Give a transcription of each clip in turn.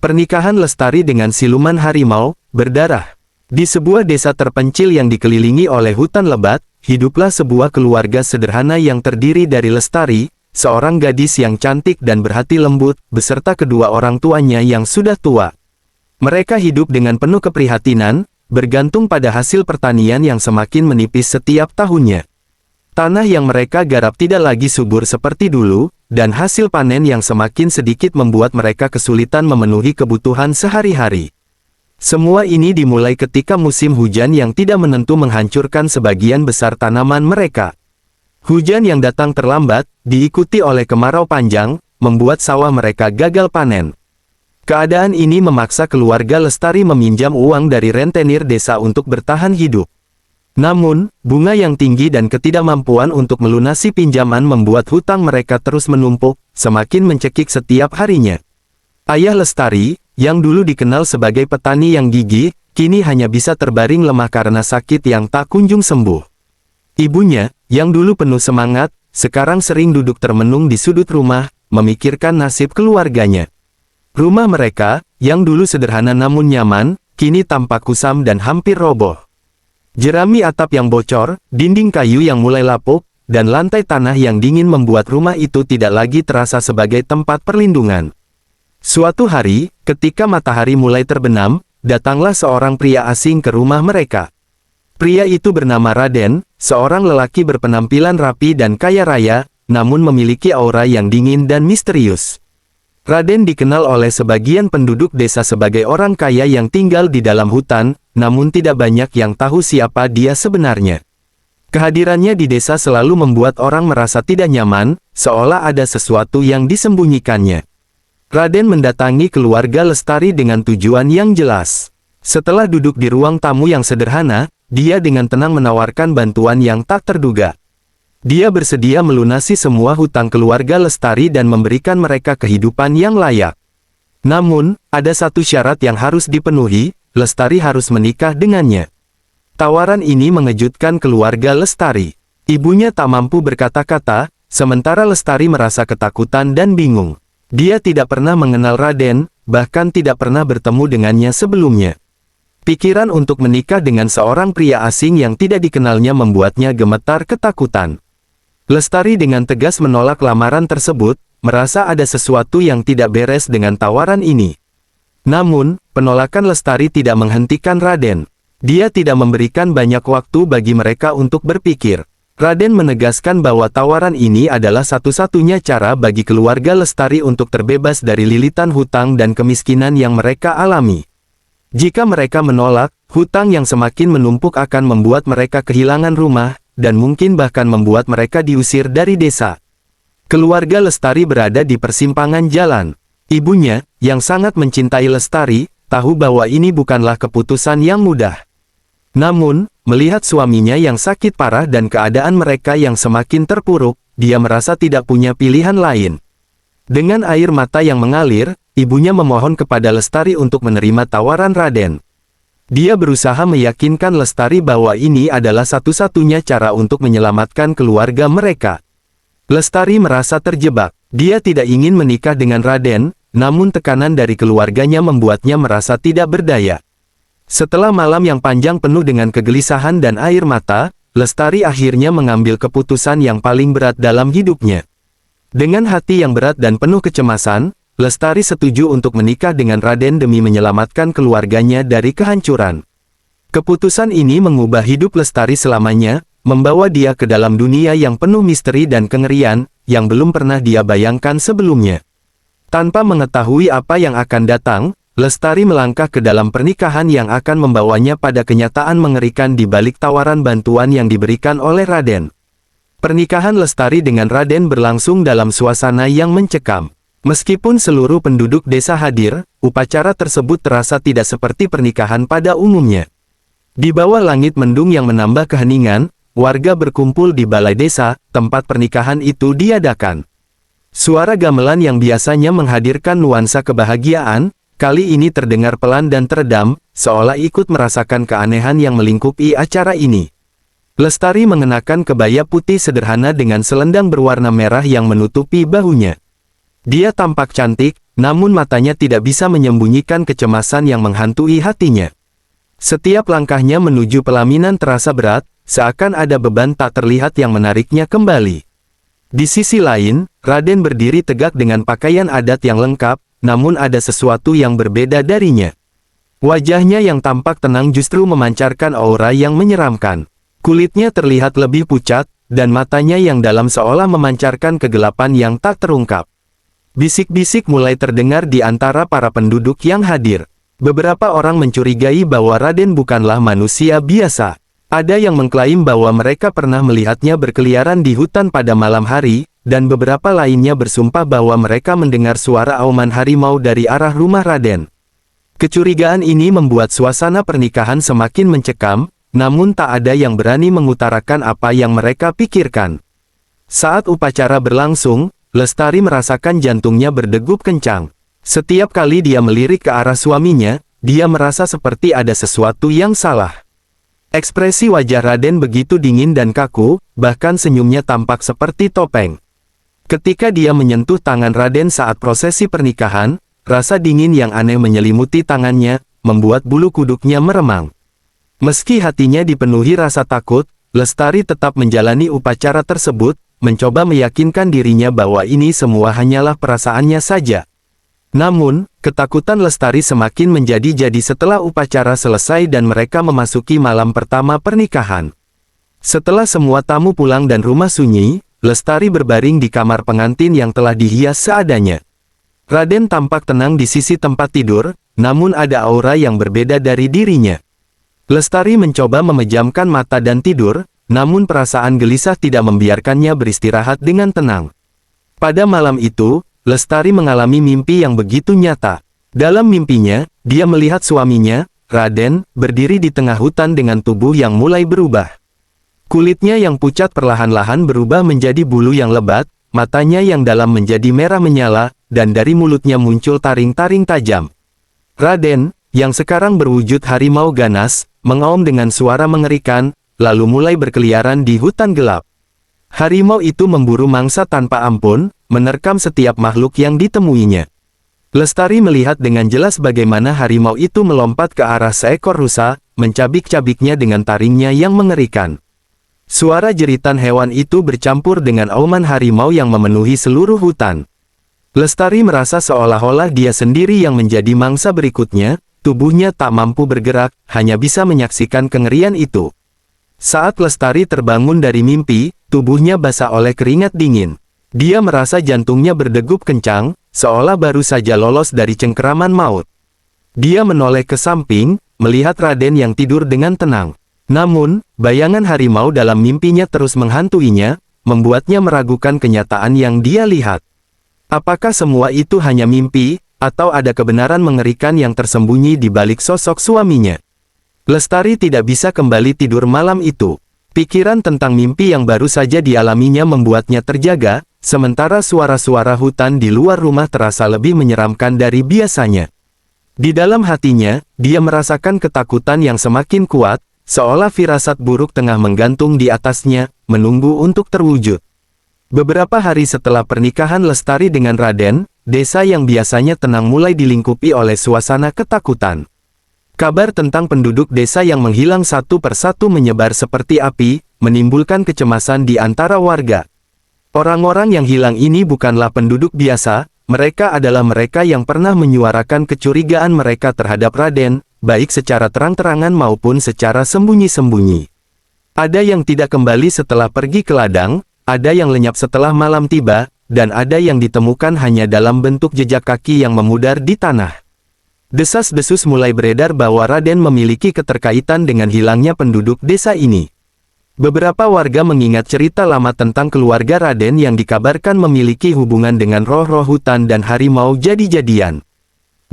Pernikahan Lestari dengan siluman harimau berdarah. Di sebuah desa terpencil yang dikelilingi oleh hutan lebat, hiduplah sebuah keluarga sederhana yang terdiri dari Lestari, seorang gadis yang cantik dan berhati lembut, beserta kedua orang tuanya yang sudah tua. Mereka hidup dengan penuh keprihatinan, bergantung pada hasil pertanian yang semakin menipis setiap tahunnya. Tanah yang mereka garap tidak lagi subur seperti dulu, dan hasil panen yang semakin sedikit membuat mereka kesulitan memenuhi kebutuhan sehari-hari. Semua ini dimulai ketika musim hujan yang tidak menentu menghancurkan sebagian besar tanaman mereka. Hujan yang datang terlambat, diikuti oleh kemarau panjang, membuat sawah mereka gagal panen. Keadaan ini memaksa keluarga Lestari meminjam uang dari rentenir desa untuk bertahan hidup. Namun, bunga yang tinggi dan ketidakmampuan untuk melunasi pinjaman membuat hutang mereka terus menumpuk, semakin mencekik setiap harinya. Ayah Lestari, yang dulu dikenal sebagai petani yang gigih, kini hanya bisa terbaring lemah karena sakit yang tak kunjung sembuh. Ibunya, yang dulu penuh semangat, sekarang sering duduk termenung di sudut rumah, memikirkan nasib keluarganya. Rumah mereka, yang dulu sederhana namun nyaman, kini tampak kusam dan hampir roboh. Jerami atap yang bocor, dinding kayu yang mulai lapuk, dan lantai tanah yang dingin membuat rumah itu tidak lagi terasa sebagai tempat perlindungan. Suatu hari, ketika matahari mulai terbenam, datanglah seorang pria asing ke rumah mereka. Pria itu bernama Raden, seorang lelaki berpenampilan rapi dan kaya raya, namun memiliki aura yang dingin dan misterius. Raden dikenal oleh sebagian penduduk desa sebagai orang kaya yang tinggal di dalam hutan, namun tidak banyak yang tahu siapa dia sebenarnya. Kehadirannya di desa selalu membuat orang merasa tidak nyaman, seolah ada sesuatu yang disembunyikannya. Raden mendatangi keluarga Lestari dengan tujuan yang jelas. Setelah duduk di ruang tamu yang sederhana, dia dengan tenang menawarkan bantuan yang tak terduga. Dia bersedia melunasi semua hutang keluarga Lestari dan memberikan mereka kehidupan yang layak. Namun, ada satu syarat yang harus dipenuhi, Lestari harus menikah dengannya. Tawaran ini mengejutkan keluarga Lestari. Ibunya tak mampu berkata-kata, sementara Lestari merasa ketakutan dan bingung. Dia tidak pernah mengenal Raden, bahkan tidak pernah bertemu dengannya sebelumnya. Pikiran untuk menikah dengan seorang pria asing yang tidak dikenalnya membuatnya gemetar ketakutan. Lestari dengan tegas menolak lamaran tersebut, merasa ada sesuatu yang tidak beres dengan tawaran ini. Namun, penolakan Lestari tidak menghentikan Raden. Dia tidak memberikan banyak waktu bagi mereka untuk berpikir. Raden menegaskan bahwa tawaran ini adalah satu-satunya cara bagi keluarga Lestari untuk terbebas dari lilitan hutang dan kemiskinan yang mereka alami. Jika mereka menolak, hutang yang semakin menumpuk akan membuat mereka kehilangan rumah, dan mungkin bahkan membuat mereka diusir dari desa. Keluarga Lestari berada di persimpangan jalan. Ibunya, yang sangat mencintai Lestari, tahu bahwa ini bukanlah keputusan yang mudah. Namun, melihat suaminya yang sakit parah dan keadaan mereka yang semakin terpuruk, dia merasa tidak punya pilihan lain. Dengan air mata yang mengalir, ibunya memohon kepada Lestari untuk menerima tawaran Raden. Dia berusaha meyakinkan Lestari bahwa ini adalah satu-satunya cara untuk menyelamatkan keluarga mereka. Lestari merasa terjebak. Dia tidak ingin menikah dengan Raden, namun tekanan dari keluarganya membuatnya merasa tidak berdaya. Setelah malam yang panjang penuh dengan kegelisahan dan air mata, Lestari akhirnya mengambil keputusan yang paling berat dalam hidupnya. Dengan hati yang berat dan penuh kecemasan, Lestari setuju untuk menikah dengan Raden demi menyelamatkan keluarganya dari kehancuran. Keputusan ini mengubah hidup Lestari selamanya, membawa dia ke dalam dunia yang penuh misteri dan kengerian, yang belum pernah dia bayangkan sebelumnya. Tanpa mengetahui apa yang akan datang, Lestari melangkah ke dalam pernikahan yang akan membawanya pada kenyataan mengerikan di balik tawaran bantuan yang diberikan oleh Raden. Pernikahan Lestari dengan Raden berlangsung dalam suasana yang mencekam. Meskipun seluruh penduduk desa hadir, upacara tersebut terasa tidak seperti pernikahan pada umumnya. Di bawah langit mendung yang menambah keheningan, warga berkumpul di balai desa, tempat pernikahan itu diadakan. Suara gamelan yang biasanya menghadirkan nuansa kebahagiaan, kali ini terdengar pelan dan teredam, seolah ikut merasakan keanehan yang melingkupi acara ini. Lestari mengenakan kebaya putih sederhana dengan selendang berwarna merah yang menutupi bahunya. Dia tampak cantik, namun matanya tidak bisa menyembunyikan kecemasan yang menghantui hatinya. Setiap langkahnya menuju pelaminan terasa berat, seakan ada beban tak terlihat yang menariknya kembali. Di sisi lain, Raden berdiri tegak dengan pakaian adat yang lengkap, namun ada sesuatu yang berbeda darinya. Wajahnya yang tampak tenang justru memancarkan aura yang menyeramkan. Kulitnya terlihat lebih pucat, dan matanya yang dalam seolah memancarkan kegelapan yang tak terungkap. Bisik-bisik mulai terdengar di antara para penduduk yang hadir. Beberapa orang mencurigai bahwa Raden bukanlah manusia biasa. Ada yang mengklaim bahwa mereka pernah melihatnya berkeliaran di hutan pada malam hari, dan beberapa lainnya bersumpah bahwa mereka mendengar suara auman harimau dari arah rumah Raden. Kecurigaan ini membuat suasana pernikahan semakin mencekam, namun tak ada yang berani mengutarakan apa yang mereka pikirkan. Saat upacara berlangsung, Lestari merasakan jantungnya berdegup kencang. Setiap kali dia melirik ke arah suaminya, dia merasa seperti ada sesuatu yang salah. Ekspresi wajah Raden begitu dingin dan kaku, bahkan senyumnya tampak seperti topeng. Ketika dia menyentuh tangan Raden saat prosesi pernikahan, rasa dingin yang aneh menyelimuti tangannya, membuat bulu kuduknya meremang. Meski hatinya dipenuhi rasa takut, Lestari tetap menjalani upacara tersebut, mencoba meyakinkan dirinya bahwa ini semua hanyalah perasaannya saja. Namun, ketakutan Lestari semakin menjadi-jadi setelah upacara selesai dan mereka memasuki malam pertama pernikahan. Setelah semua tamu pulang dan rumah sunyi, Lestari berbaring di kamar pengantin yang telah dihias seadanya. Raden tampak tenang di sisi tempat tidur, namun ada aura yang berbeda dari dirinya. Lestari mencoba memejamkan mata dan tidur, namun perasaan gelisah tidak membiarkannya beristirahat dengan tenang. Pada malam itu, Lestari mengalami mimpi yang begitu nyata. Dalam mimpinya, dia melihat suaminya, Raden, berdiri di tengah hutan dengan tubuh yang mulai berubah. Kulitnya yang pucat perlahan-lahan berubah menjadi bulu yang lebat, matanya yang dalam menjadi merah menyala, dan dari mulutnya muncul taring-taring tajam. Raden, yang sekarang berwujud harimau ganas, mengaum dengan suara mengerikan, lalu mulai berkeliaran di hutan gelap. Harimau itu memburu mangsa tanpa ampun, menerkam setiap makhluk yang ditemuinya. Lestari melihat dengan jelas bagaimana harimau itu melompat ke arah seekor rusa, mencabik-cabiknya dengan taringnya yang mengerikan. Suara jeritan hewan itu bercampur dengan auman harimau yang memenuhi seluruh hutan. Lestari merasa seolah-olah dia sendiri yang menjadi mangsa berikutnya, tubuhnya tak mampu bergerak, hanya bisa menyaksikan kengerian itu. Saat Lestari terbangun dari mimpi, tubuhnya basah oleh keringat dingin. Dia merasa jantungnya berdegup kencang, seolah baru saja lolos dari cengkeraman maut. Dia menoleh ke samping, melihat Raden yang tidur dengan tenang. Namun, bayangan harimau dalam mimpinya terus menghantuinya, membuatnya meragukan kenyataan yang dia lihat. Apakah semua itu hanya mimpi, atau ada kebenaran mengerikan yang tersembunyi di balik sosok suaminya? Lestari tidak bisa kembali tidur malam itu. Pikiran tentang mimpi yang baru saja dialaminya membuatnya terjaga, sementara suara-suara hutan di luar rumah terasa lebih menyeramkan dari biasanya. Di dalam hatinya, dia merasakan ketakutan yang semakin kuat, seolah firasat buruk tengah menggantung di atasnya, menunggu untuk terwujud. Beberapa hari setelah pernikahan Lestari dengan Raden, desa yang biasanya tenang mulai dilingkupi oleh suasana ketakutan. Kabar tentang penduduk desa yang menghilang satu persatu menyebar seperti api, menimbulkan kecemasan di antara warga. Orang-orang yang hilang ini bukanlah penduduk biasa, mereka adalah mereka yang pernah menyuarakan kecurigaan mereka terhadap Raden, baik secara terang-terangan maupun secara sembunyi-sembunyi. Ada yang tidak kembali setelah pergi ke ladang, ada yang lenyap setelah malam tiba, dan ada yang ditemukan hanya dalam bentuk jejak kaki yang memudar di tanah. Desas-desus mulai beredar bahwa Raden memiliki keterkaitan dengan hilangnya penduduk desa ini. Beberapa warga mengingat cerita lama tentang keluarga Raden yang dikabarkan memiliki hubungan dengan roh-roh hutan dan harimau jadi-jadian.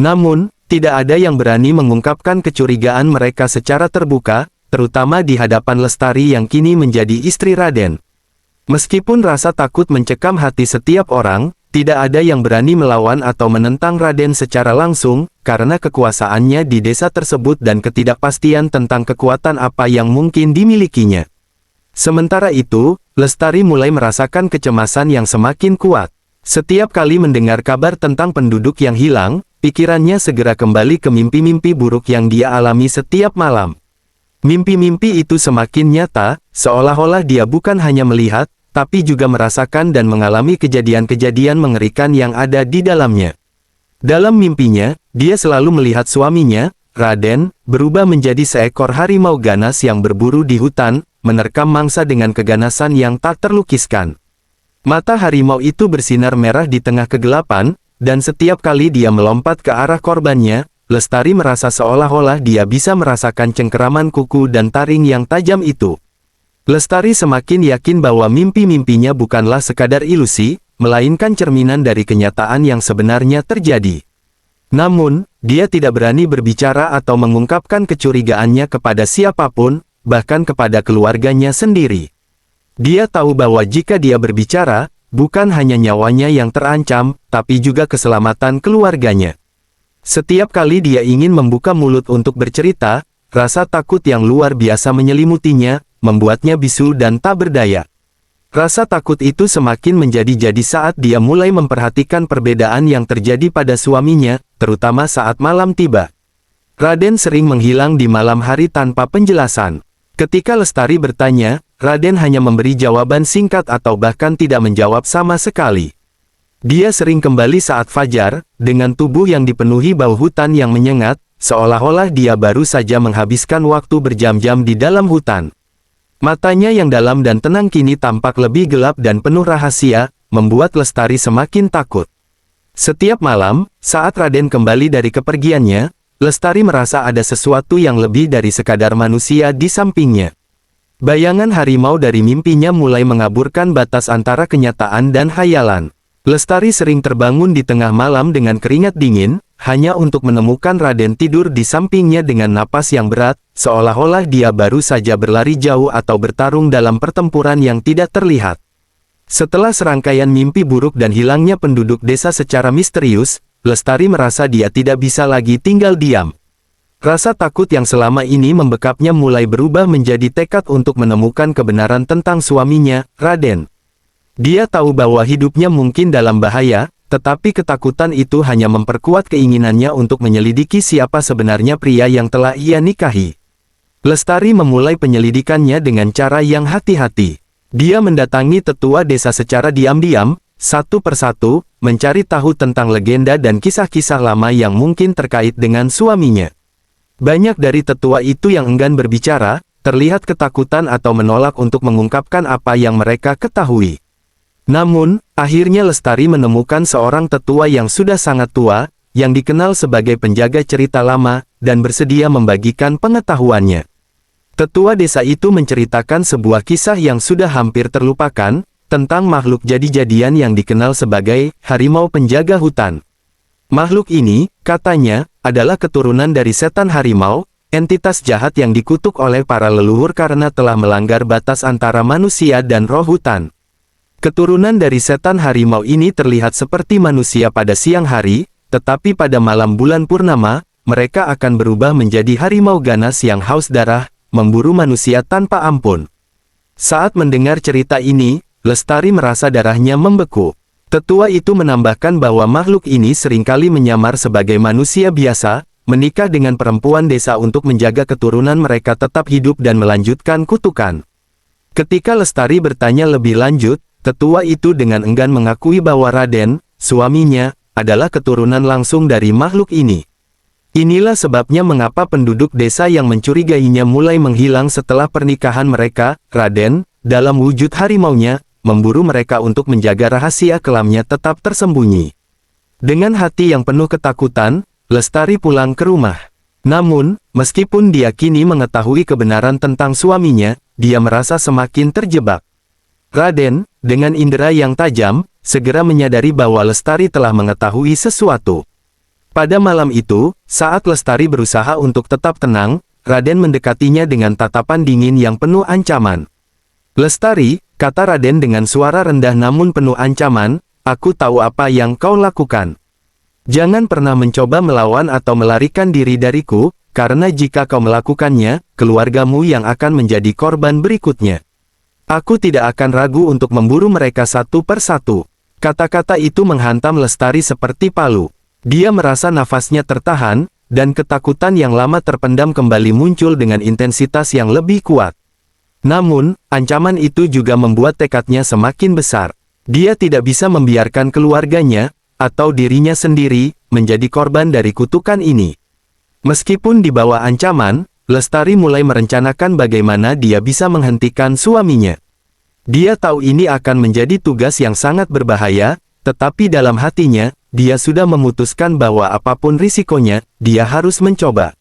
Namun, tidak ada yang berani mengungkapkan kecurigaan mereka secara terbuka, terutama di hadapan Lestari yang kini menjadi istri Raden. Meskipun rasa takut mencekam hati setiap orang, tidak ada yang berani melawan atau menentang Raden secara langsung, karena kekuasaannya di desa tersebut dan ketidakpastian tentang kekuatan apa yang mungkin dimilikinya. Sementara itu, Lestari mulai merasakan kecemasan yang semakin kuat. Setiap kali mendengar kabar tentang penduduk yang hilang, pikirannya segera kembali ke mimpi-mimpi buruk yang dia alami setiap malam. Mimpi-mimpi itu semakin nyata, seolah-olah dia bukan hanya melihat, tapi juga merasakan dan mengalami kejadian-kejadian mengerikan yang ada di dalamnya. Dalam mimpinya, dia selalu melihat suaminya, Raden, berubah menjadi seekor harimau ganas yang berburu di hutan, menerkam mangsa dengan keganasan yang tak terlukiskan. Mata harimau itu bersinar merah di tengah kegelapan, dan setiap kali dia melompat ke arah korbannya, Lestari merasa seolah-olah dia bisa merasakan cengkeraman kuku dan taring yang tajam itu. Lestari semakin yakin bahwa mimpi-mimpinya bukanlah sekadar ilusi, melainkan cerminan dari kenyataan yang sebenarnya terjadi. Namun, dia tidak berani berbicara atau mengungkapkan kecurigaannya kepada siapapun, bahkan kepada keluarganya sendiri. Dia tahu bahwa jika dia berbicara, bukan hanya nyawanya yang terancam, tapi juga keselamatan keluarganya. Setiap kali dia ingin membuka mulut untuk bercerita, rasa takut yang luar biasa menyelimutinya, membuatnya bisu dan tak berdaya. Rasa takut itu semakin menjadi-jadi saat dia mulai memperhatikan perbedaan yang terjadi pada suaminya, terutama saat malam tiba. Raden sering menghilang di malam hari tanpa penjelasan. Ketika Lestari bertanya, Raden hanya memberi jawaban singkat atau bahkan tidak menjawab sama sekali. Dia sering kembali saat fajar, dengan tubuh yang dipenuhi bau hutan yang menyengat, seolah-olah dia baru saja menghabiskan waktu berjam-jam di dalam hutan. Matanya yang dalam dan tenang kini tampak lebih gelap dan penuh rahasia, membuat Lestari semakin takut. Setiap malam, saat Raden kembali dari kepergiannya, Lestari merasa ada sesuatu yang lebih dari sekadar manusia di sampingnya. Bayangan harimau dari mimpinya mulai mengaburkan batas antara kenyataan dan khayalan. Lestari sering terbangun di tengah malam dengan keringat dingin, hanya untuk menemukan Raden tidur di sampingnya dengan napas yang berat, seolah-olah dia baru saja berlari jauh atau bertarung dalam pertempuran yang tidak terlihat. Setelah serangkaian mimpi buruk dan hilangnya penduduk desa secara misterius, Lestari merasa dia tidak bisa lagi tinggal diam. Rasa takut yang selama ini membekapnya mulai berubah menjadi tekad untuk menemukan kebenaran tentang suaminya, Raden. Dia tahu bahwa hidupnya mungkin dalam bahaya, tetapi ketakutan itu hanya memperkuat keinginannya untuk menyelidiki siapa sebenarnya pria yang telah ia nikahi. Lestari memulai penyelidikannya dengan cara yang hati-hati. Dia mendatangi tetua desa secara diam-diam, satu persatu, mencari tahu tentang legenda dan kisah-kisah lama yang mungkin terkait dengan suaminya. Banyak dari tetua itu yang enggan berbicara, terlihat ketakutan atau menolak untuk mengungkapkan apa yang mereka ketahui. Namun, akhirnya Lestari menemukan seorang tetua yang sudah sangat tua, yang dikenal sebagai penjaga cerita lama, dan bersedia membagikan pengetahuannya. Tetua desa itu menceritakan sebuah kisah yang sudah hampir terlupakan, tentang makhluk jadi-jadian yang dikenal sebagai harimau penjaga hutan. Makhluk ini, katanya, adalah keturunan dari setan harimau, entitas jahat yang dikutuk oleh para leluhur karena telah melanggar batas antara manusia dan roh hutan. Keturunan dari setan harimau ini terlihat seperti manusia pada siang hari, tetapi pada malam bulan purnama, mereka akan berubah menjadi harimau ganas yang haus darah, memburu manusia tanpa ampun. Saat mendengar cerita ini, Lestari merasa darahnya membeku. Tetua itu menambahkan bahwa makhluk ini seringkali menyamar sebagai manusia biasa, menikah dengan perempuan desa untuk menjaga keturunan mereka tetap hidup dan melanjutkan kutukan. Ketika Lestari bertanya lebih lanjut, tetua itu dengan enggan mengakui bahwa Raden, suaminya, adalah keturunan langsung dari makhluk ini. Inilah sebabnya mengapa penduduk desa yang mencurigainya mulai menghilang setelah pernikahan mereka, Raden, dalam wujud harimaunya, memburu mereka untuk menjaga rahasia kelamnya tetap tersembunyi. Dengan hati yang penuh ketakutan, Lestari pulang ke rumah. Namun, meskipun dia kini mengetahui kebenaran tentang suaminya, dia merasa semakin terjebak. Raden, dengan indera yang tajam, segera menyadari bahwa Lestari telah mengetahui sesuatu. Pada malam itu, saat Lestari berusaha untuk tetap tenang, Raden mendekatinya dengan tatapan dingin yang penuh ancaman. "Lestari," kata Raden dengan suara rendah namun penuh ancaman, "aku tahu apa yang kau lakukan. Jangan pernah mencoba melawan atau melarikan diri dariku, karena jika kau melakukannya, keluargamu yang akan menjadi korban berikutnya. Aku tidak akan ragu untuk memburu mereka satu persatu." Kata-kata itu menghantam Lestari seperti palu. Dia merasa nafasnya tertahan, dan ketakutan yang lama terpendam kembali muncul dengan intensitas yang lebih kuat. Namun, ancaman itu juga membuat tekadnya semakin besar. Dia tidak bisa membiarkan keluarganya, atau dirinya sendiri, menjadi korban dari kutukan ini. Meskipun di bawah ancaman, Lestari mulai merencanakan bagaimana dia bisa menghentikan suaminya. Dia tahu ini akan menjadi tugas yang sangat berbahaya, tetapi dalam hatinya, dia sudah memutuskan bahwa apapun risikonya, dia harus mencoba.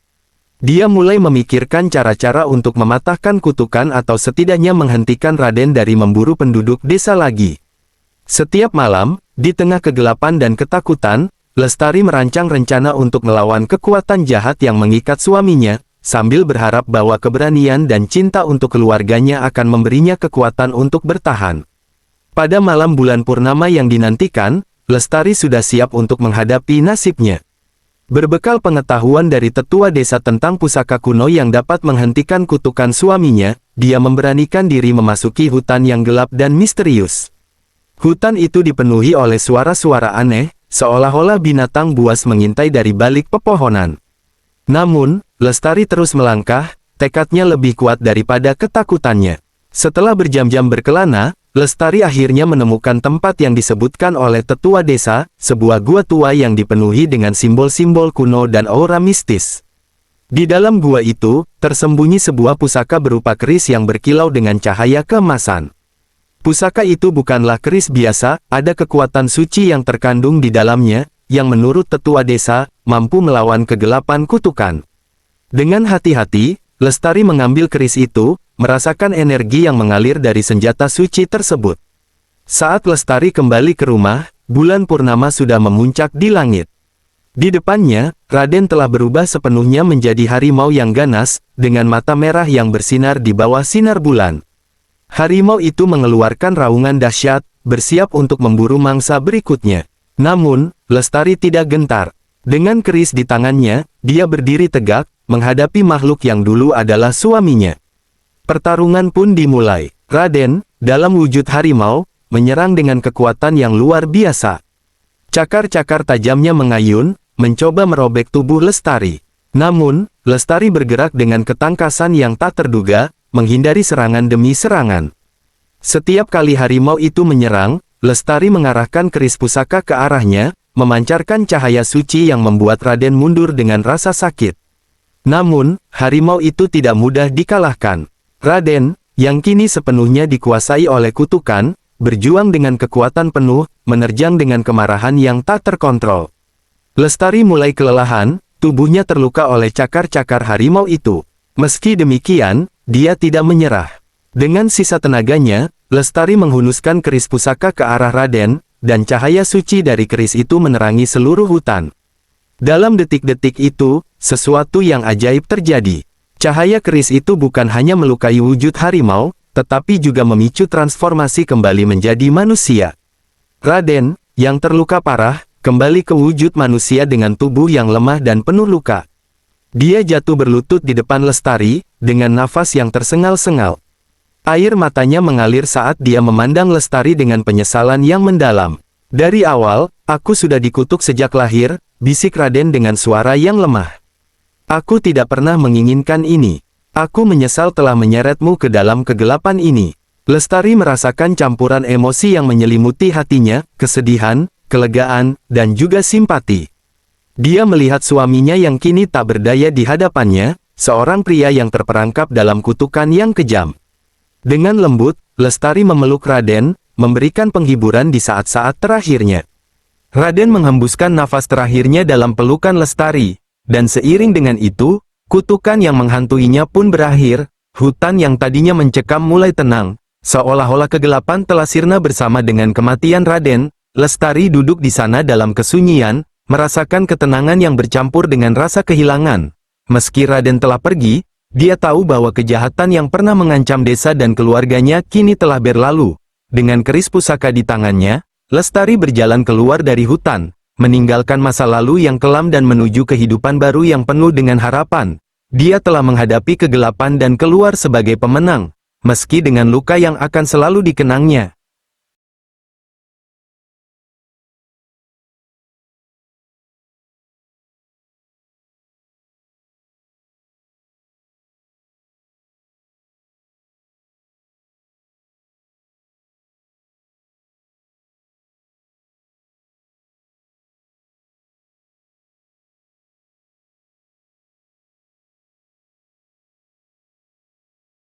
Dia mulai memikirkan cara-cara untuk mematahkan kutukan atau setidaknya menghentikan Raden dari memburu penduduk desa lagi. Setiap malam, di tengah kegelapan dan ketakutan, Lestari merancang rencana untuk melawan kekuatan jahat yang mengikat suaminya, sambil berharap bahwa keberanian dan cinta untuk keluarganya akan memberinya kekuatan untuk bertahan. Pada malam bulan purnama yang dinantikan, Lestari sudah siap untuk menghadapi nasibnya. Berbekal pengetahuan dari tetua desa tentang pusaka kuno yang dapat menghentikan kutukan suaminya, dia memberanikan diri memasuki hutan yang gelap dan misterius. Hutan itu dipenuhi oleh suara-suara aneh, seolah-olah binatang buas mengintai dari balik pepohonan. Namun, Lestari terus melangkah, tekadnya lebih kuat daripada ketakutannya. Setelah berjam-jam berkelana, Lestari akhirnya menemukan tempat yang disebutkan oleh tetua desa, sebuah gua tua yang dipenuhi dengan simbol-simbol kuno dan aura mistis. Di dalam gua itu, tersembunyi sebuah pusaka berupa keris yang berkilau dengan cahaya keemasan. Pusaka itu bukanlah keris biasa, ada kekuatan suci yang terkandung di dalamnya, yang menurut tetua desa, mampu melawan kegelapan kutukan. Dengan hati-hati, Lestari mengambil keris itu, merasakan energi yang mengalir dari senjata suci tersebut. Saat Lestari kembali ke rumah, bulan purnama sudah memuncak di langit. Di depannya, Raden telah berubah sepenuhnya menjadi harimau yang ganas, dengan mata merah yang bersinar di bawah sinar bulan. Harimau itu mengeluarkan raungan dahsyat, bersiap untuk memburu mangsa berikutnya. Namun, Lestari tidak gentar. Dengan keris di tangannya, dia berdiri tegak, menghadapi makhluk yang dulu adalah suaminya. Pertarungan pun dimulai. Raden, dalam wujud harimau, menyerang dengan kekuatan yang luar biasa. Cakar-cakar tajamnya mengayun, mencoba merobek tubuh Lestari. Namun, Lestari bergerak dengan ketangkasan yang tak terduga, menghindari serangan demi serangan. Setiap kali harimau itu menyerang, Lestari mengarahkan keris pusaka ke arahnya, memancarkan cahaya suci yang membuat Raden mundur dengan rasa sakit. Namun, harimau itu tidak mudah dikalahkan. Raden, yang kini sepenuhnya dikuasai oleh kutukan, berjuang dengan kekuatan penuh, menerjang dengan kemarahan yang tak terkontrol. Lestari mulai kelelahan, tubuhnya terluka oleh cakar-cakar harimau itu. Meski demikian, dia tidak menyerah. Dengan sisa tenaganya, Lestari menghunuskan keris pusaka ke arah Raden, dan cahaya suci dari keris itu menerangi seluruh hutan. Dalam detik-detik itu, sesuatu yang ajaib terjadi. Cahaya keris itu bukan hanya melukai wujud harimau, tetapi juga memicu transformasi kembali menjadi manusia. Raden, yang terluka parah, kembali ke wujud manusia dengan tubuh yang lemah dan penuh luka. Dia jatuh berlutut di depan Lestari, dengan nafas yang tersengal-sengal. Air matanya mengalir saat dia memandang Lestari dengan penyesalan yang mendalam. Dari awal, aku sudah dikutuk sejak lahir, bisik Raden dengan suara yang lemah. Aku tidak pernah menginginkan ini. Aku menyesal telah menyeretmu ke dalam kegelapan ini. Lestari merasakan campuran emosi yang menyelimuti hatinya, kesedihan, kelegaan, dan juga simpati. Dia melihat suaminya yang kini tak berdaya di hadapannya, seorang pria yang terperangkap dalam kutukan yang kejam. Dengan lembut, Lestari memeluk Raden, memberikan penghiburan di saat-saat terakhirnya. Raden menghembuskan nafas terakhirnya dalam pelukan Lestari, dan seiring dengan itu, kutukan yang menghantuinya pun berakhir. Hutan yang tadinya mencekam mulai tenang, seolah-olah kegelapan telah sirna bersama dengan kematian Raden. Lestari duduk di sana dalam kesunyian, merasakan ketenangan yang bercampur dengan rasa kehilangan. Meski Raden telah pergi, dia tahu bahwa kejahatan yang pernah mengancam desa dan keluarganya kini telah berlalu. Dengan keris pusaka di tangannya, Lestari berjalan keluar dari hutan, meninggalkan masa lalu yang kelam dan menuju kehidupan baru yang penuh dengan harapan. Dia telah menghadapi kegelapan dan keluar sebagai pemenang, meski dengan luka yang akan selalu dikenangnya.